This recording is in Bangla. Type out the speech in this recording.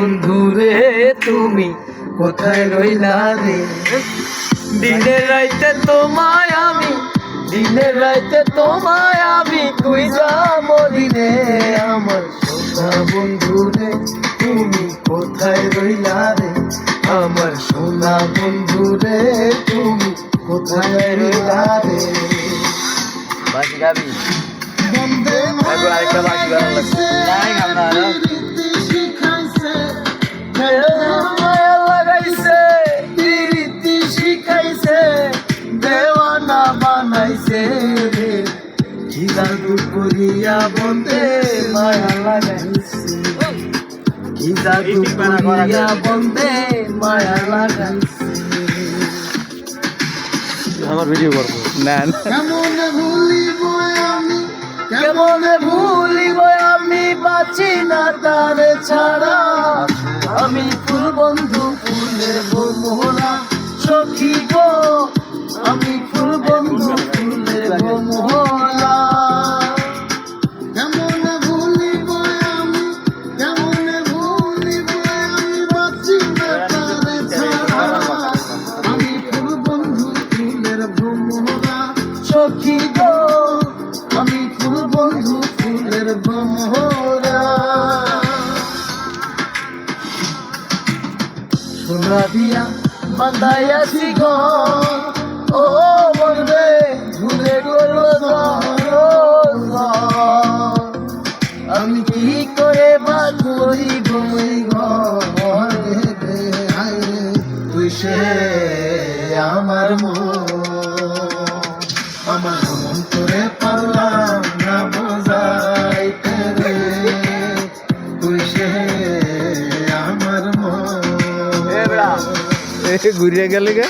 বন্ধু রে তুমি কোথায় রইলা রে? দিনের রাইতে তোমায় আমি, দিনের রাইতে তোমায় আমি খুঁজা মরি রে। আমার সোনা বন্ধু রে তুমি কোথায় রইলা রে? আমার সোনা বন্ধু রে তুমি কোথায় রইলা রে? বাকি গাবি বন্দে আরেকটা বাকি গান লাগছে নাই গান মায়া লাগাইছে প্রীতি শিখাইছে দেওয়ানা বানাইছে রে। কি জাদু করিয়া বন্দে মায়া লাগাইছে, কি জাদু করিয়া বন্দে মায়া লাগাইছে। আমার ভিডিও করবো না কেমনে ভুলিব আমি, কেমনে ভুলিব আমি বাঁচি না তার ছাড়া। আমি ফুল বন্ধু ফুলের মোহরা সখী গো, আমি ফুল বন্ধু ফুলের মোহরা। কেমনে ভুলিব আমি, কেমনে ভুলিব আমি বাঁচি না তার ছাড়া। আমি ফুল বন্ধু ফুলের মোহরা সখী গো, আমি ফুল বন্ধু ফুলের মোহরা। সোনা দিয়া বাঁধাইয়াছি ঘর, ও বলবে ভুলে করবো আমি কি করে বা করিব ঘর রে। তুই সে আমার আমার মন করে পারলাম না বোঝাইতে রে। তুই সে আমার ঘুরিয়ে গেলে গে।